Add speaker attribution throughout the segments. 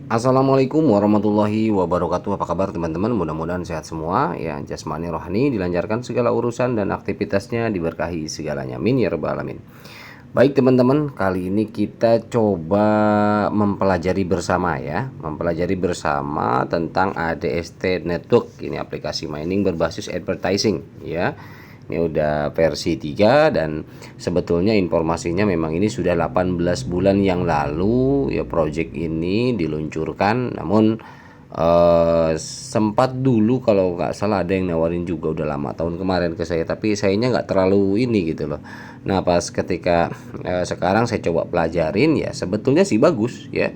Speaker 1: Assalamualaikum warahmatullahi wabarakatuh. Apa kabar teman-teman? Mudah-mudahan sehat semua ya. Jasmani rohani dilancarkan segala urusan dan aktivitasnya diberkahi segalanya. Amin ya rabbal alamin. Baik teman-teman, kali ini kita coba mempelajari bersama ya. Mempelajari bersama tentang ADST Network. Ini aplikasi mining berbasis advertising ya. Ini udah versi 3 dan sebetulnya informasinya memang ini sudah 18 bulan yang lalu ya project ini diluncurkan, namun sempat dulu kalau nggak salah ada yang nawarin juga udah lama tahun kemarin ke saya, tapi sayanya nggak terlalu ini gitu loh. Nah pas ketika sekarang saya coba pelajarin ya sebetulnya sih bagus ya,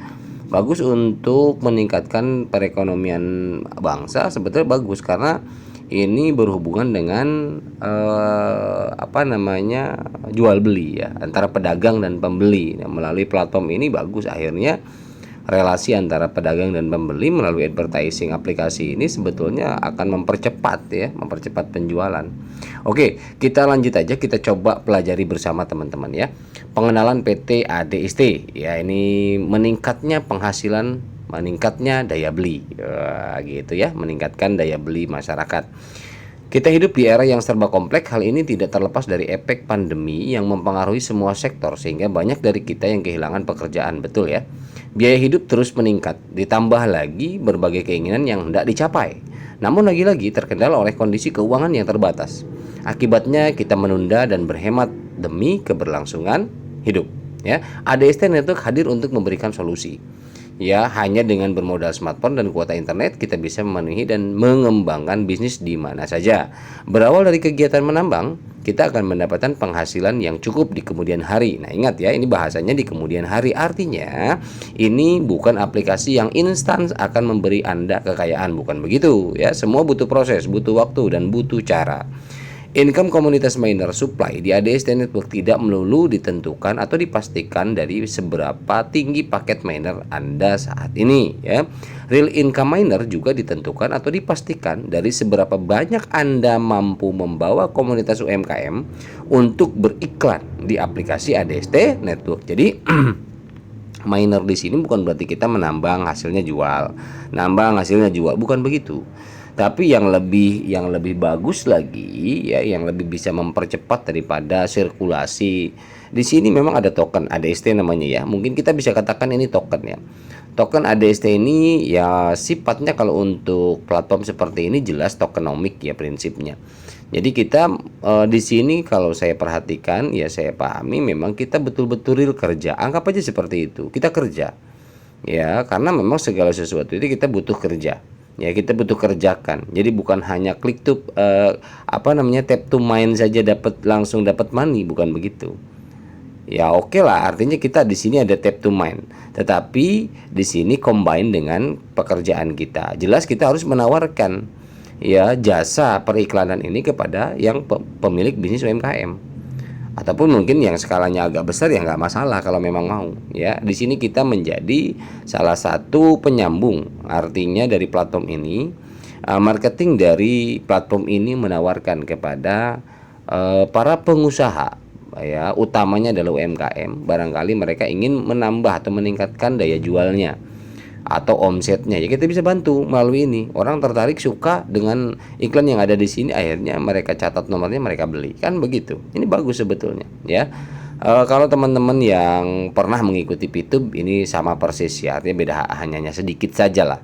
Speaker 1: bagus untuk meningkatkan perekonomian bangsa. Sebetulnya bagus karena ini berhubungan dengan apa namanya, jual beli ya antara pedagang dan pembeli. Nah, melalui platform ini bagus, akhirnya relasi antara pedagang dan pembeli melalui advertising aplikasi ini sebetulnya akan mempercepat ya, mempercepat penjualan. Oke, kita lanjut aja, kita coba pelajari bersama teman-teman ya. Pengenalan PT ADST ya, ini meningkatnya penghasilan, meningkatnya daya beli ya, gitu ya, meningkatkan daya beli masyarakat. Kita hidup di era yang serba kompleks. Hal ini tidak terlepas dari efek pandemi yang mempengaruhi semua sektor, sehingga banyak dari kita yang kehilangan pekerjaan. Betul ya. Biaya hidup terus meningkat, ditambah lagi berbagai keinginan yang hendak dicapai. Namun lagi-lagi terkendala oleh kondisi keuangan yang terbatas. Akibatnya kita menunda dan berhemat demi keberlangsungan hidup. Ya, ADST Network hadir untuk memberikan solusi. Ya, hanya dengan bermodal smartphone dan kuota internet kita bisa memenuhi dan mengembangkan bisnis di mana saja. Berawal dari kegiatan menambang, kita akan mendapatkan penghasilan yang cukup di kemudian hari. Nah, ingat ya, ini bahasanya di kemudian hari, artinya ini bukan aplikasi yang instan akan memberi Anda kekayaan, bukan begitu ya. Semua butuh proses, butuh waktu dan butuh cara. Income komunitas miner supply di ADST Network tidak melulu ditentukan atau dipastikan dari seberapa tinggi paket miner Anda saat ini ya. Real income miner juga ditentukan atau dipastikan dari seberapa banyak Anda mampu membawa komunitas UMKM untuk beriklan di aplikasi ADST Network. Jadi miner di sini bukan berarti kita menambang hasilnya jual, nambang hasilnya jual, bukan begitu. Tapi yang lebih bagus lagi ya, yang lebih bisa mempercepat daripada sirkulasi. Di sini memang ada token ADST namanya ya. Mungkin kita bisa katakan ini token ya. Token ADST ini ya sifatnya kalau untuk platform seperti ini jelas tokenomik ya prinsipnya. Jadi kita di sini kalau saya perhatikan ya, saya pahami memang kita betul-betul real kerja. Anggap aja seperti itu. Kita kerja. Ya, karena memang segala sesuatu itu kita butuh kerja. Ya, kita butuh kerjakan. Jadi bukan hanya klik to apa namanya, tap to main saja langsung dapat money, bukan begitu. Ya oke lah, artinya kita di sini ada tap to main. Tetapi di sini combine dengan pekerjaan kita. Jelas kita harus menawarkan ya jasa periklanan ini kepada yang pemilik bisnis UMKM, ataupun mungkin yang skalanya agak besar ya nggak masalah kalau memang mau ya. Di sini kita menjadi salah satu penyambung, artinya dari platform ini, marketing dari platform ini menawarkan kepada para pengusaha ya, utamanya adalah UMKM, barangkali mereka ingin menambah atau meningkatkan daya jualnya atau omsetnya, ya kita bisa bantu melalui ini. Orang tertarik, suka dengan iklan yang ada di sini, akhirnya mereka catat nomornya, mereka beli, kan begitu. Ini bagus sebetulnya ya. Kalau teman-teman yang pernah mengikuti PTube ini sama persis ya, artinya beda hanya sedikit saja lah.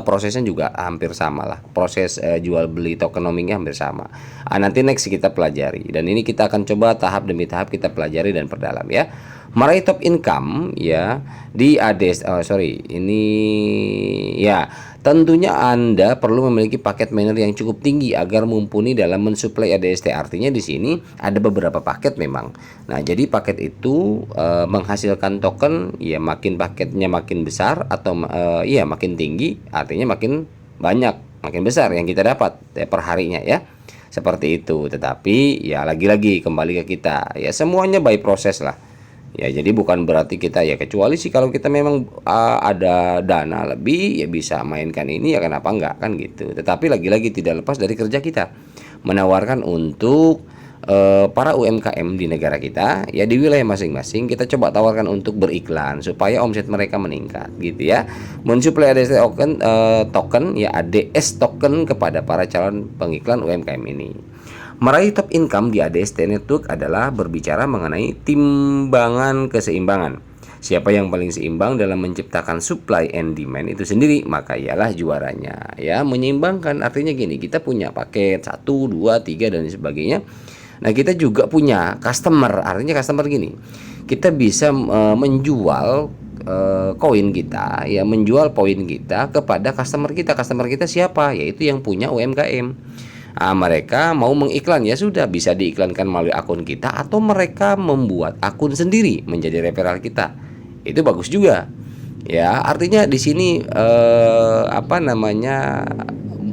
Speaker 1: Prosesnya juga hampir sama lah, proses jual beli tokenomicsnya hampir sama. Nanti next kita pelajari, dan ini kita akan coba tahap demi tahap kita pelajari dan perdalam ya. Meraih top income ya di ADS, ini ya, tentunya Anda perlu memiliki paket miner yang cukup tinggi agar mumpuni dalam mensuplai ADST. Artinya di sini ada beberapa paket memang. Nah, jadi paket itu menghasilkan token ya, makin paketnya makin besar atau ya makin tinggi, artinya makin banyak, makin besar yang kita dapat ya, per harinya ya. Seperti itu. Tetapi ya lagi-lagi kembali ke kita. Ya semuanya by proses lah. Ya, jadi bukan berarti kita ya, kecuali sih kalau kita memang ada dana lebih ya bisa mainkan ini ya, kenapa enggak kan gitu. Tetapi lagi-lagi tidak lepas dari kerja kita menawarkan untuk para UMKM di negara kita ya, di wilayah masing-masing kita coba tawarkan untuk beriklan supaya omset mereka meningkat gitu ya. Mensuplai ADS token ya, ADS token kepada para calon pengiklan UMKM ini. Meraih top income di ADST Network adalah berbicara mengenai timbangan keseimbangan. Siapa yang paling seimbang dalam menciptakan supply and demand itu sendiri, maka ialah juaranya. Ya, menyeimbangkan artinya gini, kita punya paket 1, 2, 3 dan sebagainya. Nah, kita juga punya customer, artinya customer gini. Kita bisa menjual koin kita, ya, menjual poin kita kepada customer kita. Customer kita siapa? Yaitu yang punya UMKM. Nah, mereka mau mengiklan ya sudah, bisa diiklankan melalui akun kita atau mereka membuat akun sendiri menjadi referral kita. Itu bagus juga. Ya, artinya di sini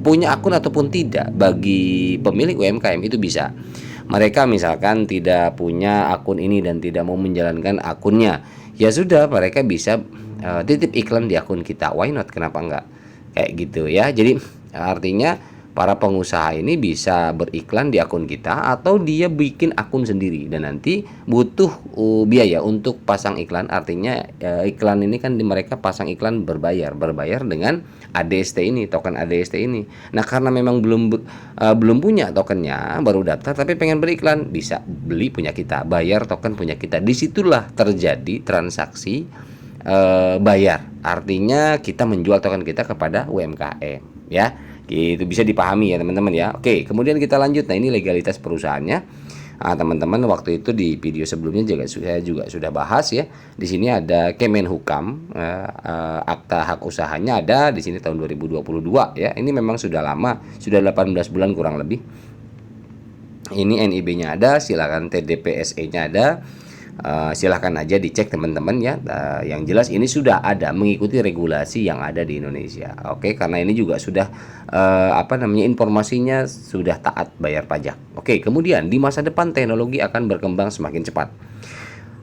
Speaker 1: punya akun ataupun tidak bagi pemilik UMKM itu bisa. Mereka misalkan tidak punya akun ini dan tidak mau menjalankan akunnya, ya sudah, mereka bisa titip iklan di akun kita. Why not? Kenapa enggak? Kayak gitu ya. Jadi artinya para pengusaha ini bisa beriklan di akun kita atau dia bikin akun sendiri dan nanti butuh biaya untuk pasang iklan. Artinya iklan ini kan mereka pasang iklan berbayar dengan ADST ini, token ADST ini. Nah, karena memang belum punya tokennya, baru daftar tapi pengen beriklan, bisa beli punya kita, bayar token punya kita. Disitulah terjadi transaksi bayar. Artinya kita menjual token kita kepada UMKM ya. Itu bisa dipahami ya teman-teman ya. Oke, kemudian kita lanjut. Nah, ini legalitas perusahaannya. Teman-teman waktu itu di video sebelumnya saya juga sudah bahas ya. Di sini ada Kemenhukam, akta hak usahanya ada di sini tahun 2022 ya. Ini memang sudah lama, sudah 18 bulan kurang lebih. Ini NIB-nya ada, silakan TDPSE-nya ada. Silahkan aja dicek teman-teman ya. Yang jelas ini sudah ada mengikuti regulasi yang ada di Indonesia. Oke, karena ini juga sudah informasinya sudah taat bayar pajak. Oke, kemudian di masa depan teknologi akan berkembang semakin cepat.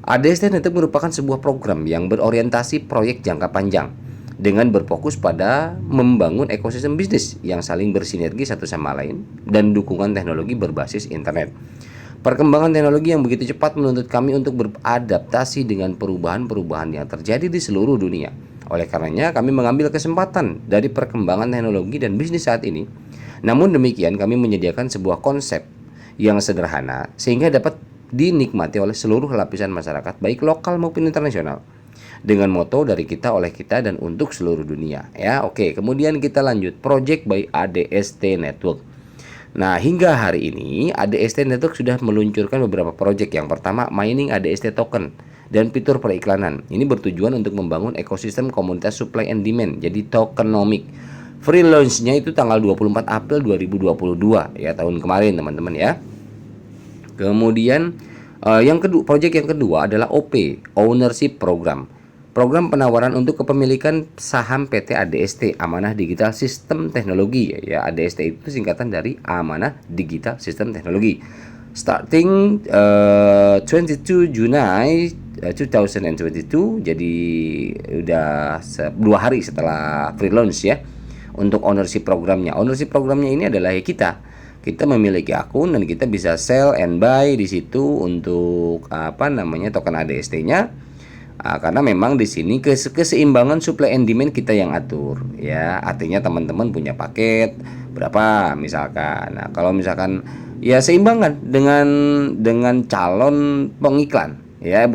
Speaker 1: ADST Network merupakan sebuah program yang berorientasi proyek jangka panjang dengan berfokus pada membangun ekosistem bisnis yang saling bersinergi satu sama lain dan dukungan teknologi berbasis internet. Perkembangan teknologi yang begitu cepat menuntut kami untuk beradaptasi dengan perubahan-perubahan yang terjadi di seluruh dunia. Oleh karenanya, kami mengambil kesempatan dari perkembangan teknologi dan bisnis saat ini. Namun demikian, kami menyediakan sebuah konsep yang sederhana sehingga dapat dinikmati oleh seluruh lapisan masyarakat, baik lokal maupun internasional. Dengan moto dari kita, oleh kita, dan untuk seluruh dunia. Ya, oke. Kemudian kita lanjut, Project by ADST Network. Nah, hingga hari ini ADST Network sudah meluncurkan beberapa proyek. Yang pertama, mining ADST token dan fitur periklanan. Ini bertujuan untuk membangun ekosistem komunitas supply and demand, jadi tokenomic. Free launch-nya itu tanggal 24 April 2022 ya, tahun kemarin teman-teman ya. Kemudian proyek yang kedua adalah OP, Ownership Program. Program penawaran untuk kepemilikan saham PT ADST, Amanah Digital Sistem Teknologi ya. ADST itu singkatan dari Amanah Digital Sistem Teknologi. Starting 22 Juni 2022, jadi udah 2 hari setelah free launch ya. Untuk ownership programnya. Ownership programnya ini adalah kita memiliki akun dan kita bisa sell and buy di situ untuk token ADST-nya. Karena memang di sini keseimbangan supply and demand kita yang atur ya. Artinya teman-teman punya paket berapa misalkan. Nah, kalau misalkan ya seimbangkan dengan calon pengiklan ya,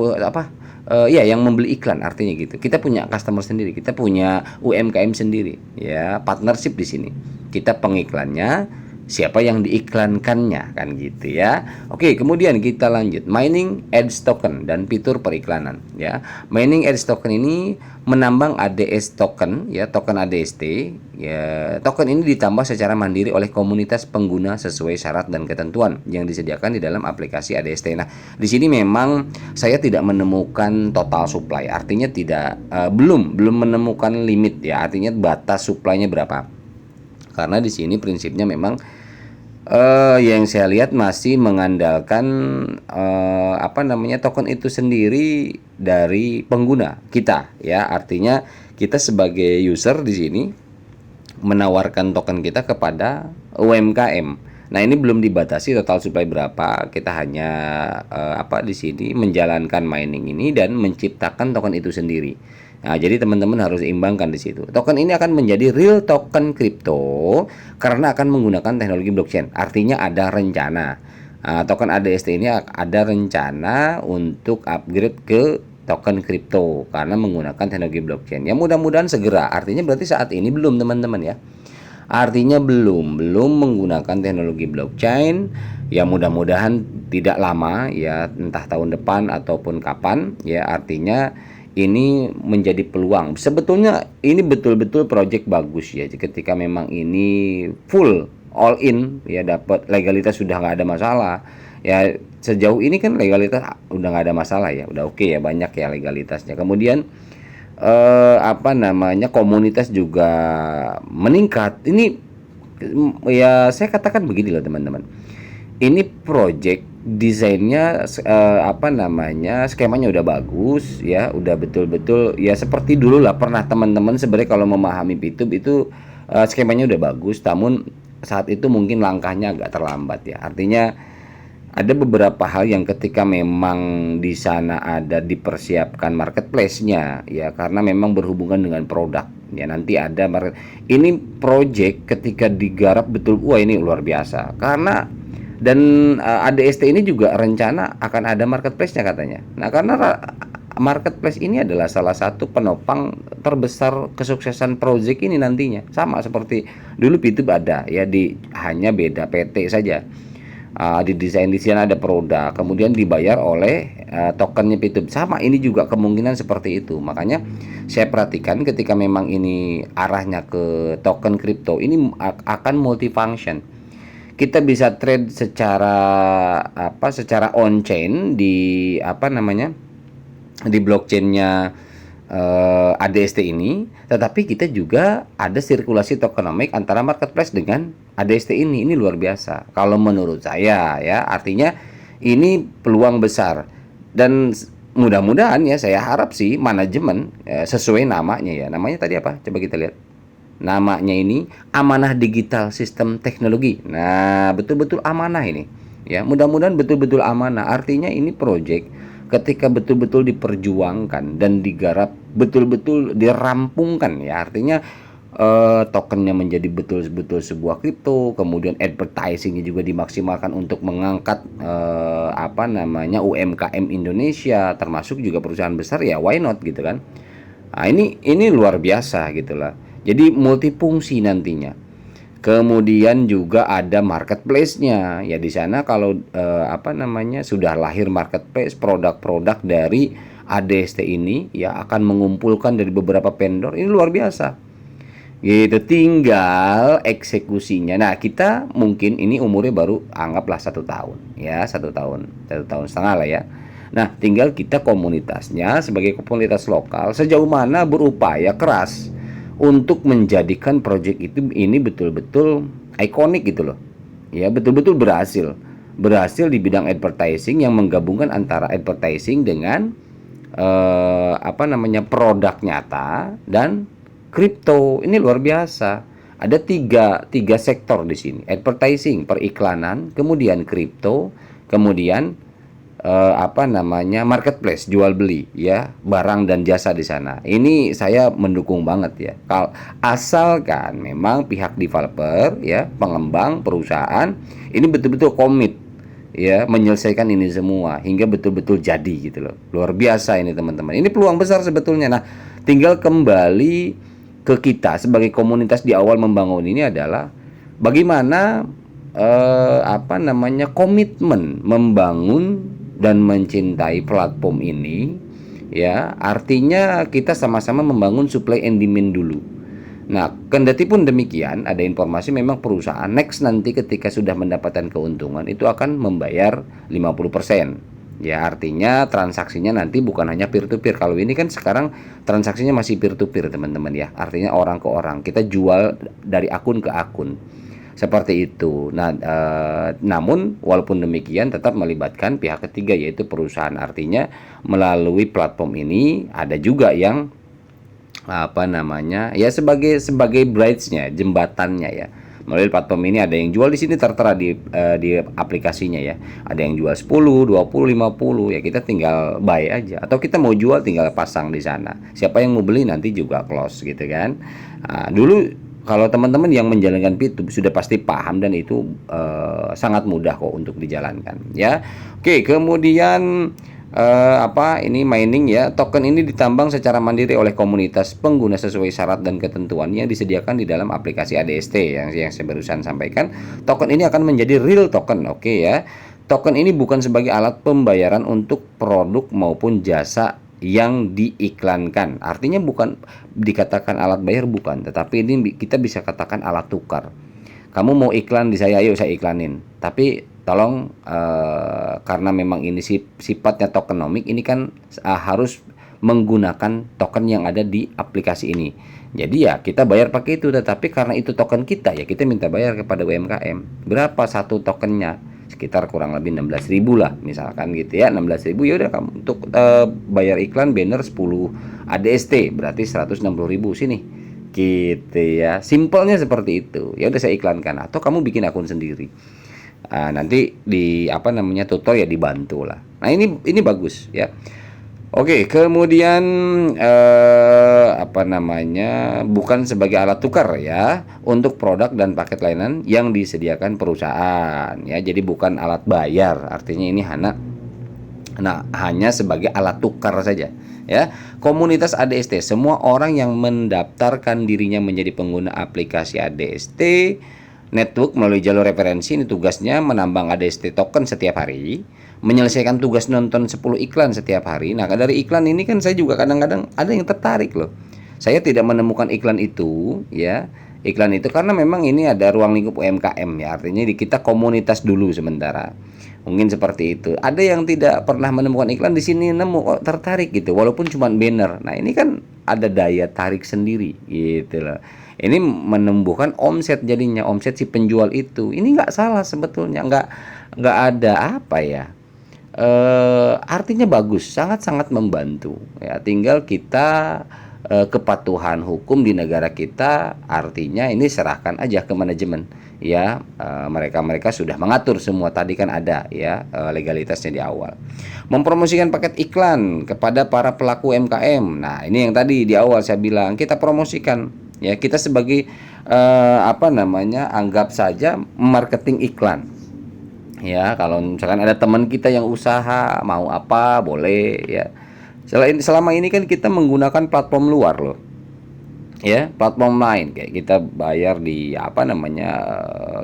Speaker 1: yang membeli iklan, artinya gitu. Kita punya customer sendiri, kita punya UMKM sendiri ya, partnership di sini. Kita pengiklannya, siapa yang diiklankannya kan gitu ya. Oke, kemudian kita lanjut, mining ads token dan fitur periklanan ya. Mining ads token ini menambang ADS token ya, token ADST ya. Token ini ditambah secara mandiri oleh komunitas pengguna sesuai syarat dan ketentuan yang disediakan di dalam aplikasi ADST. Nah, di sini memang saya tidak menemukan total supply, artinya belum menemukan limit ya, artinya batas supply-nya berapa. Karena di sini prinsipnya memang yang saya lihat masih mengandalkan token itu sendiri dari pengguna kita ya. Artinya kita sebagai user di sini menawarkan token kita kepada UMKM. Nah, ini belum dibatasi total supply berapa. Kita hanya di sini menjalankan mining ini dan menciptakan token itu sendiri. Nah, jadi teman-teman harus imbangkan di situ. Token ini akan menjadi real token kripto karena akan menggunakan teknologi blockchain. Artinya ada rencana. Token ADST ini ada rencana untuk upgrade ke token kripto karena menggunakan teknologi blockchain. Ya mudah-mudahan segera. Artinya berarti saat ini belum teman-teman ya. Artinya belum menggunakan teknologi blockchain. Ya mudah-mudahan tidak lama ya, entah tahun depan ataupun kapan ya. Artinya ini menjadi peluang. Sebetulnya ini betul-betul project bagus ya. Ketika memang ini full all in ya, dapat legalitas sudah nggak ada masalah. Ya sejauh ini kan legalitas udah nggak ada masalah ya, udah oke ya, banyak ya legalitasnya. Kemudian komunitas juga meningkat. Ini ya saya katakan begini loh teman-teman. Ini project desainnya skemanya udah bagus ya, udah betul-betul ya seperti dulu lah. Pernah teman-teman sebenarnya kalau memahami Bitup itu skemanya udah bagus, namun saat itu mungkin langkahnya agak terlambat ya. Artinya ada beberapa hal yang ketika memang di sana ada dipersiapkan marketplace-nya ya, karena memang berhubungan dengan produk ya, nanti ada market. Ini project ketika digarap betul, wah ini luar biasa. Karena dan ADST ini juga rencana akan ada marketplace-nya katanya. Nah, karena marketplace ini adalah salah satu penopang terbesar kesuksesan project ini nantinya. Sama seperti dulu Bitup ada ya, hanya beda PT saja. Di desain di sana ada produk, kemudian dibayar oleh tokennya Bitup. Sama ini juga kemungkinan seperti itu. Makanya saya perhatikan ketika memang ini arahnya ke token kripto, ini akan multifunction. Kita bisa trade secara on chain di di blockchainnya ADST ini, tetapi kita juga ada sirkulasi tokenomic antara marketplace dengan ADST ini. Ini luar biasa kalau menurut saya ya. Artinya ini peluang besar dan mudah-mudahan ya, saya harap sih manajemen sesuai namanya ya. Namanya tadi apa? Coba kita lihat. Namanya ini Amanah Digital Sistem Teknologi. Nah, betul-betul amanah ini. Ya, mudah-mudahan betul-betul amanah. Artinya ini project ketika betul-betul diperjuangkan dan digarap betul-betul dirampungkan ya, artinya tokennya menjadi betul-betul sebuah kripto, kemudian advertisingnya juga dimaksimalkan untuk mengangkat UMKM Indonesia, termasuk juga perusahaan besar ya, why not gitu kan. Nah, ini luar biasa gitulah. Jadi multifungsi nantinya. Kemudian juga ada marketplace-nya. Ya di sana kalau sudah lahir marketplace, produk-produk dari ADST ini ya akan mengumpulkan dari beberapa vendor. Ini luar biasa. Gitu, tinggal eksekusinya. Nah, kita mungkin ini umurnya baru anggaplah 1 tahun ya, 1 tahun setengah lah ya. Nah, tinggal kita komunitasnya sebagai komunitas lokal sejauh mana berupaya keras untuk menjadikan project ini betul-betul ikonik gitu loh. Ya, betul-betul berhasil di bidang advertising yang menggabungkan antara advertising dengan produk nyata dan kripto. Ini luar biasa. Ada tiga sektor di sini. Advertising, periklanan, kemudian kripto, kemudian marketplace, jual beli ya, barang dan jasa di sana. Ini saya mendukung banget ya. Asalkan memang pihak developer ya, pengembang, perusahaan ini betul-betul komit ya menyelesaikan ini semua hingga betul-betul jadi gitu loh. Luar biasa ini teman-teman. Ini peluang besar sebetulnya. Nah, tinggal kembali ke kita sebagai komunitas di awal membangun ini adalah bagaimana komitmen membangun dan mencintai platform ini ya. Artinya kita sama-sama membangun supply and demand dulu. Nah, kendati pun demikian, ada informasi memang perusahaan next nanti ketika sudah mendapatkan keuntungan itu akan membayar 50%. Ya, artinya transaksinya nanti bukan hanya peer to peer. Kalau ini kan sekarang transaksinya masih peer to peer, teman-teman ya. Artinya orang ke orang. Kita jual dari akun ke akun. Seperti itu. Nah, namun walaupun demikian tetap melibatkan pihak ketiga yaitu perusahaan. Artinya melalui platform ini ada juga yang sebagai bridge-nya, jembatannya ya. Melalui platform ini ada yang jual di sini tertera di aplikasinya ya. Ada yang jual 10, 20, 50 ya, kita tinggal buy aja. Atau kita mau jual tinggal pasang di sana. Siapa yang mau beli nanti juga close gitu kan. Nah, dulu kalau teman-teman yang menjalankan P2 sudah pasti paham dan itu sangat mudah kok untuk dijalankan ya. Oke, kemudian ini mining ya. Token ini ditambang secara mandiri oleh komunitas pengguna sesuai syarat dan ketentuan yang disediakan di dalam aplikasi ADST yang saya barusan sampaikan. Token ini akan menjadi real token, oke ya. Token ini bukan sebagai alat pembayaran untuk produk maupun jasa yang diiklankan. Artinya bukan dikatakan alat bayar, bukan, tetapi ini kita bisa katakan alat tukar. Kamu mau iklan di saya, ayo saya iklanin. Tapi tolong karena memang ini sifatnya tokenomik, ini kan harus menggunakan token yang ada di aplikasi ini. Jadi ya kita bayar pakai itu, tetapi karena itu token kita ya kita minta bayar kepada UMKM. Berapa satu tokennya? Sekitar kurang lebih 16.000 lah misalkan gitu ya. 16.000 ya udah kamu untuk bayar iklan banner 10 ADST berarti 160.000 sini. Gitu ya. Simpelnya seperti itu. Ya udah saya iklankan atau kamu bikin akun sendiri. Nanti di tutor ya dibantu lah. Nah ini bagus ya. Oke, kemudian bukan sebagai alat tukar ya untuk produk dan paket layanan yang disediakan perusahaan ya. Jadi bukan alat bayar. Artinya ini hanya sebagai alat tukar saja ya. Komunitas ADST, semua orang yang mendaftarkan dirinya menjadi pengguna aplikasi ADST Network melalui jalur referensi, ini tugasnya menambang ADST token setiap hari, menyelesaikan tugas nonton 10 iklan setiap hari. Nah, dari iklan ini kan saya juga kadang-kadang ada yang tertarik loh. Saya tidak menemukan iklan itu ya. Iklan itu karena memang ini ada ruang lingkup UMKM ya. Artinya kita komunitas dulu sementara. Mungkin seperti itu. Ada yang tidak pernah menemukan iklan di sini nemu tertarik gitu walaupun cuma banner. Nah, ini kan ada daya tarik sendiri gitu loh. Ini menumbuhkan omset, jadinya omset si penjual itu. Ini nggak salah sebetulnya, nggak ada artinya bagus, sangat-sangat membantu ya. Tinggal kita kepatuhan hukum di negara kita, artinya ini serahkan aja ke manajemen ya. Mereka sudah mengatur semua, tadi kan ada ya legalitasnya di awal. Mempromosikan paket iklan kepada para pelaku UMKM. Nah, ini yang tadi di awal saya bilang kita promosikan ya, kita sebagai anggap saja marketing iklan ya. Kalau misalkan ada teman kita yang usaha mau apa boleh ya. Selama ini kan kita menggunakan platform luar loh ya, platform lain kayak kita bayar di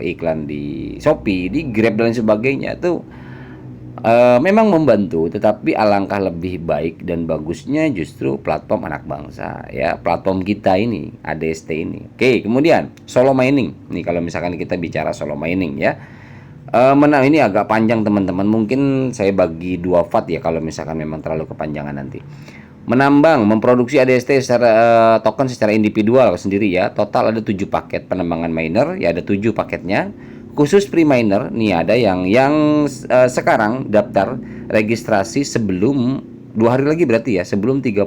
Speaker 1: iklan di Shopee, di Grab dan sebagainya tuh memang membantu, tetapi alangkah lebih baik dan bagusnya justru platform anak bangsa ya, platform kita ini ADST ini. Oke, kemudian solo mining nih, kalau misalkan kita bicara solo mining ya, ini agak panjang teman-teman, mungkin saya bagi 2 part ya kalau misalkan memang terlalu kepanjangan nanti. Menambang, memproduksi ADST secara token secara individual sendiri ya. Total ada 7 paket penambangan miner ya, ada 7 paketnya. Khusus pre-miner nih ada yang sekarang daftar registrasi sebelum 2 hari lagi berarti ya, sebelum 31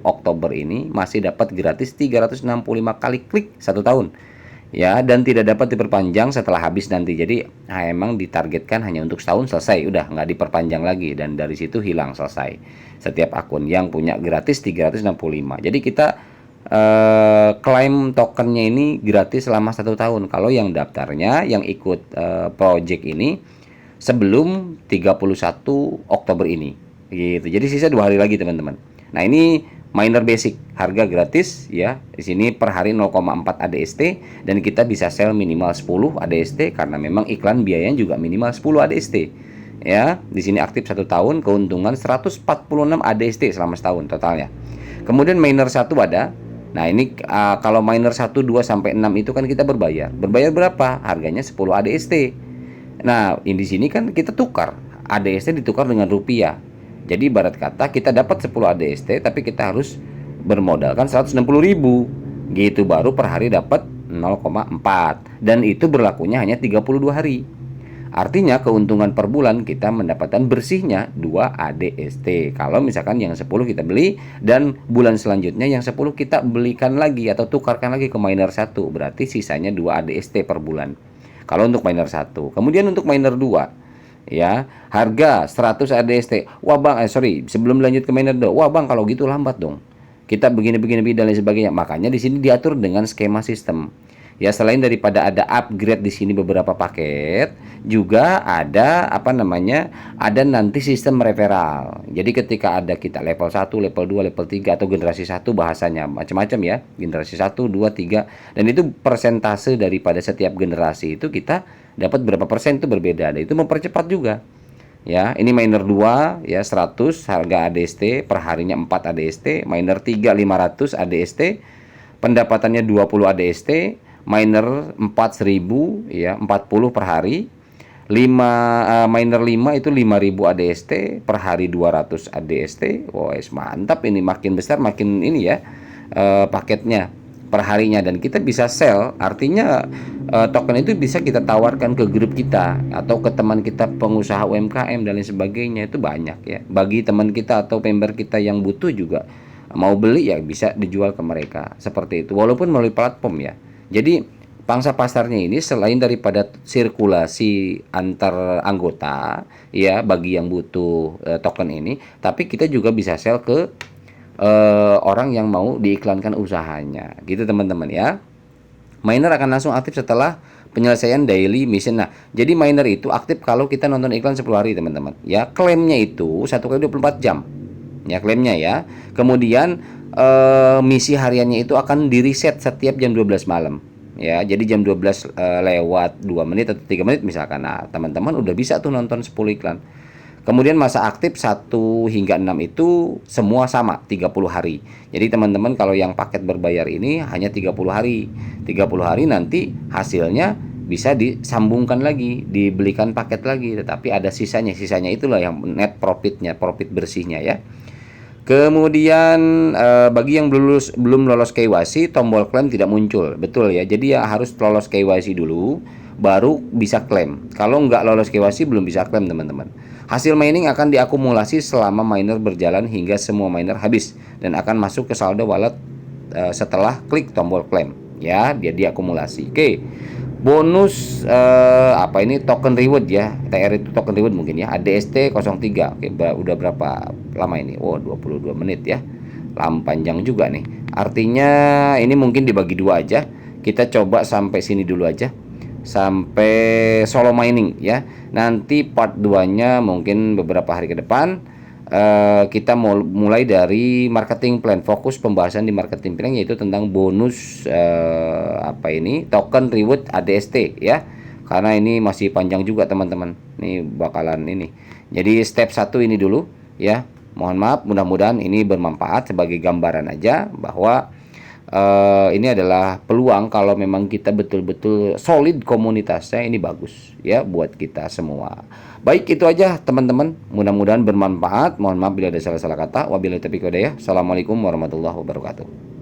Speaker 1: Oktober ini masih dapat gratis 365 kali klik 1 tahun ya, dan tidak dapat diperpanjang setelah habis nanti. Jadi emang ditargetkan hanya untuk setahun, selesai, udah nggak diperpanjang lagi, dan dari situ hilang, selesai setiap akun yang punya gratis 365. Jadi kita klaim tokennya ini gratis selama 1 tahun kalau yang daftarnya, yang ikut project ini sebelum 31 Oktober ini gitu. Jadi sisa 2 hari lagi teman-teman. Nah, ini miner basic, harga gratis ya. Di sini per hari 0,4 ADST dan kita bisa sell minimal 10 ADST karena memang iklan biayanya juga minimal 10 ADST. Ya, di sini aktif 1 tahun, keuntungan 146 ADST selama setahun totalnya. Kemudian miner 1 ada. Nah, ini kalau miner 1, 2 sampai 6 itu kan kita berbayar. Berbayar berapa? Harganya 10 ADST. Nah, di sini kan kita tukar. ADST ditukar dengan rupiah. Jadi ibarat kata kita dapat 10 ADST tapi kita harus bermodalkan 160.000. Gitu baru per hari dapat 0,4. Dan itu berlakunya hanya 32 hari. Artinya keuntungan per bulan kita mendapatkan bersihnya 2 ADST. Kalau misalkan yang 10 kita beli dan bulan selanjutnya yang 10 kita belikan lagi atau tukarkan lagi ke miner 1, berarti sisanya 2 ADST per bulan. Kalau untuk miner 1. Kemudian untuk miner 2, ya, harga 100 ADST. Wah Bang, sebelum lanjut ke miner 2. Wah Bang, kalau gitu lambat dong. Kita begini-begini dan lain sebagainya. Makanya di sini diatur dengan skema sistem. Ya, selain daripada ada upgrade di sini beberapa paket, juga ada ada nanti sistem referral. Jadi ketika ada kita level 1, level 2, level 3 atau generasi 1 bahasanya macam-macam ya. Generasi 1, 2, 3 dan itu persentase daripada setiap generasi itu kita dapat berapa persen itu berbeda. Dan itu mempercepat juga. Ya, ini miner 2 ya 100 harga ADST, per harinya 4 ADST, miner 3 500 ADST, pendapatannya 20 ADST, miner 4000 ya 40 per hari. Miner 5 itu 5000 ADST per hari 200 ADST. Wah, mantap ini, makin besar makin ini ya paketnya per harinya, dan kita bisa sell, artinya token itu bisa kita tawarkan ke grup kita atau ke teman kita pengusaha UMKM dan lain sebagainya. Itu banyak ya, bagi teman kita atau member kita yang butuh juga mau beli ya bisa dijual ke mereka seperti itu, walaupun melalui platform ya. Jadi pangsa pasarnya ini selain daripada sirkulasi antar anggota ya bagi yang butuh token ini, tapi kita juga bisa sell ke orang yang mau diiklankan usahanya gitu teman-teman ya. Miner akan langsung aktif setelah penyelesaian daily mission. Nah, jadi miner itu aktif kalau kita nonton iklan 10 hari teman-teman ya. Klaimnya itu 1 kali 24 jam ya klaimnya ya. Kemudian misi hariannya itu akan di reset setiap jam 12 malam ya. Jadi jam 12 lewat 2 menit atau 3 menit misalkan, nah teman-teman udah bisa tuh nonton 10 iklan. Kemudian masa aktif 1 hingga 6 itu semua sama 30 hari. Jadi teman-teman kalau yang paket berbayar ini hanya 30 hari. 30 hari nanti hasilnya bisa disambungkan lagi, dibelikan paket lagi, tetapi ada sisanya. Sisanya itulah yang net profitnya, profit bersihnya ya. Kemudian bagi yang belum lolos KYC, tombol klaim tidak muncul. Betul ya. Jadi ya harus lolos KYC dulu baru bisa klaim. Kalau nggak lolos KYC belum bisa klaim teman-teman. Hasil mining akan diakumulasi selama miner berjalan hingga semua miner habis dan akan masuk ke saldo wallet setelah klik tombol klaim. Ya, dia diakumulasi. Oke. Bonus token reward ya. TR itu token reward mungkin ya. ADST 03. Oke, udah berapa lama ini? Oh, 22 menit ya. Lama panjang juga nih. Artinya ini mungkin dibagi dua aja. Kita coba sampai sini dulu aja. Sampai solo mining ya. Nanti part 2-nya mungkin beberapa hari ke depan. Kita mulai dari marketing plan, fokus pembahasan di marketing plan yaitu tentang bonus token reward ADST ya, karena ini masih panjang juga teman-teman, ini bakalan ini. Jadi step 1 ini dulu ya, mohon maaf, mudah-mudahan ini bermanfaat sebagai gambaran aja bahwa ini adalah peluang kalau memang kita betul-betul solid komunitasnya, ini bagus ya buat kita semua. Baik, itu aja teman-teman, mudah-mudahan bermanfaat. Mohon maaf bila ada salah-salah kata. Wabillahi taufiq wal hidayah. Assalamualaikum warahmatullahi wabarakatuh.